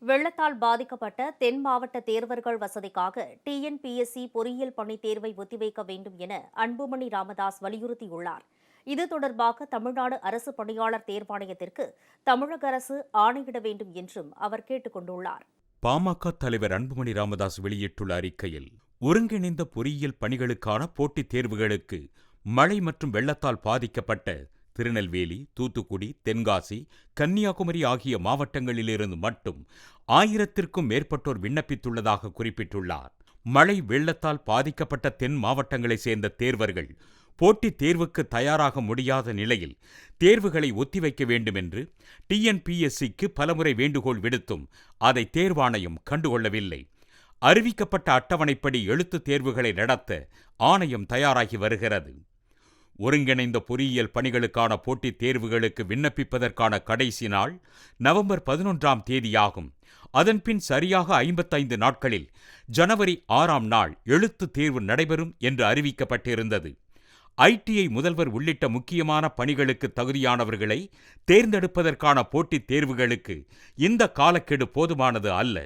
வெள்ளத்தால் பாதிக்கப்பட்ட தென் மாவட்ட தேர்வர்கள் வசதிக்காக டிஎன்பிஎஸ்சி பொறியியல் பணித் தேர்வை ஒத்திவைக்க வேண்டும் என அன்புமணி ராமதாஸ் வலியுறுத்தியுள்ளார். இது தொடர்பாக தமிழ்நாடு அரசு பணியாளர் தேர்வாணையத்திற்கு தமிழக அரசு ஆணையிட வேண்டும் என்றும் அவர் கேட்டுக் கொண்டுள்ளார். பாமக தலைவர் அன்புமணி ராமதாஸ் வெளியிட்டுள்ள அறிக்கையில், ஒருங்கிணைந்த பொறியியல் பணிகளுக்கான போட்டித் தேர்வுகளுக்கு மழை மற்றும் வெள்ளத்தால் பாதிக்கப்பட்ட திருநெல்வேலி, தூத்துக்குடி, தென்காசி, கன்னியாகுமரி ஆகிய மாவட்டங்களிலிருந்து மட்டும் 1000த்திற்கும் மேற்பட்டோர் விண்ணப்பித்துள்ளதாக குறிப்பிட்டுள்ளார். மழை வெள்ளத்தால் பாதிக்கப்பட்ட தென் மாவட்டங்களைச் சேர்ந்த தேர்வர்கள் போட்டித் தேர்வுக்கு தயாராக முடியாத நிலையில் தேர்வுகளை ஒத்திவைக்க வேண்டும் என்று டிஎன்பிஎஸ்சிக்கு பலமுறை வேண்டுகோள் விடுத்தும் அதை தேர்வாணையம் கண்டுகொள்ளவில்லை. அறிவிக்கப்பட்ட அட்டவணைப்படி எழுத்துத் தேர்வுகளை நடத்த ஆணையம் தயாராகி வருகிறது. ஒருங்கிணைந்த பொறியியல் பணிகளுக்கான போட்டித் தேர்வுகளுக்கு விண்ணப்பிப்பதற்கான கடைசி நாள் நவம்பர் 11ஆம் தேதியாகும். அதன்பின் சரியாக 55 நாட்களில் ஜனவரி 6ஆம் நாள் எழுத்துத் தேர்வு நடைபெறும் என்று அறிவிக்கப்பட்டிருந்தது. ஐடிஐ முதல்வர் உள்ளிட்ட முக்கியமான பணிகளுக்கு தகுதியானவர்களை தேர்ந்தெடுப்பதற்கான போட்டித் தேர்வுகளுக்கு இந்த காலக்கெடு போதுமானது அல்ல.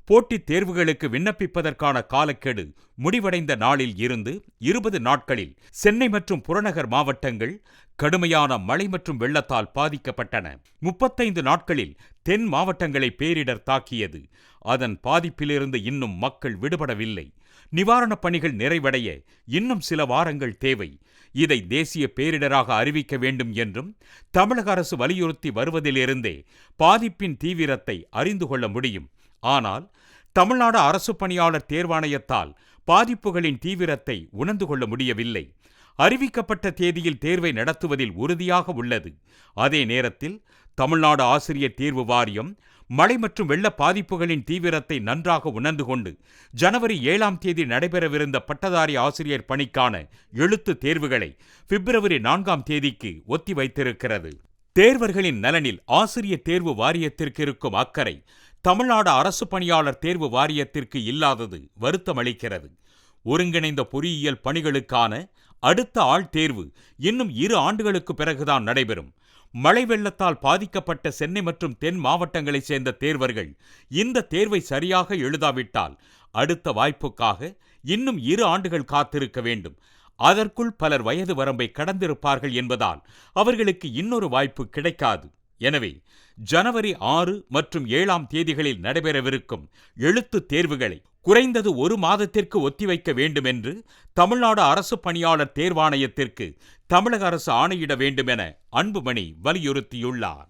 போட்டித் தேர்வுகளுக்கு விண்ணப்பிப்பதற்கான காலக்கெடு முடிவடைந்த நாளில் இருந்து 20 நாட்களில் சென்னை மற்றும் புறநகர் மாவட்டங்கள் கடுமையான மழை மற்றும் வெள்ளத்தால் பாதிக்கப்பட்டன. 35 நாட்களில் தென் மாவட்டங்களை பேரிடர் தாக்கியது. அதன் பாதிப்பிலிருந்து இன்னும் மக்கள் விடுபடவில்லை. நிவாரணப் பணிகள் நிறைவடைய இன்னும் சில வாரங்கள் தேவை. இதை தேசிய பேரிடராக அறிவிக்க வேண்டும் என்றும் தமிழக அரசு வலியுறுத்தி வருவதிலிருந்தே பாதிப்பின் தீவிரத்தை அறிந்து கொள்ள முடியும். ஆனால் தமிழ்நாடு அரசு பணியாளர் தேர்வாணையத்தால் பாதிப்புகளின் தீவிரத்தை உணர்ந்து கொள்ள முடியவில்லை. அறிவிக்கப்பட்ட தேதியில் தேர்வை நடத்துவதில் உறுதியாக உள்ளது. அதே நேரத்தில் தமிழ்நாடு ஆசிரியர் தேர்வு வாரியம் மழை மற்றும் வெள்ள பாதிப்புகளின் தீவிரத்தை நன்றாக உணர்ந்து கொண்டு ஜனவரி 7ஆம் தேதி நடைபெறவிருந்த பட்டதாரி ஆசிரியர் பணிக்கான எழுத்துத் தேர்வுகளை பிப்ரவரி 4ஆம் தேதிக்கு ஒத்திவைத்திருக்கிறது. தேர்வர்களின் நலனில் ஆசிரியர் தேர்வு வாரியத்திற்கு இருக்கும் அக்கறை தமிழ்நாடு அரசு பணியாளர் தேர்வு வாரியத்திற்கு இல்லாதது வருத்தமளிக்கிறது. ஒருங்கிணைந்த பொறியியல் பணிகளுக்கான அடுத்த ஆள் தேர்வு இன்னும் 2 ஆண்டுகளுக்கு பிறகுதான் நடைபெறும். மழை வெள்ளத்தால் பாதிக்கப்பட்ட சென்னை மற்றும் தென் மாவட்டங்களைச் சேர்ந்த தேர்வர்கள் இந்த தேர்வை சரியாக எழுதாவிட்டால் அடுத்த வாய்ப்புக்காக இன்னும் 2 ஆண்டுகள் காத்திருக்க வேண்டும். அதற்குள் பலர் வயது வரம்பை கடந்திருப்பார்கள் என்பதால் அவர்களுக்கு இன்னொரு வாய்ப்பு கிடைக்காது. எனவே ஜனவரி 6 மற்றும் 7ஆம் தேதிகளில் நடைபெறவிருக்கும் எழுத்துத் தேர்வுகளை குறைந்தது 1 மாதத்திற்கு ஒத்திவைக்க வேண்டும் என்று தமிழ்நாடு அரசு பணியாளர் தேர்வாணையத்திற்கு தமிழக அரசு ஆணையிட வேண்டும் என அன்புமணி வலியுறுத்தியுள்ளார்.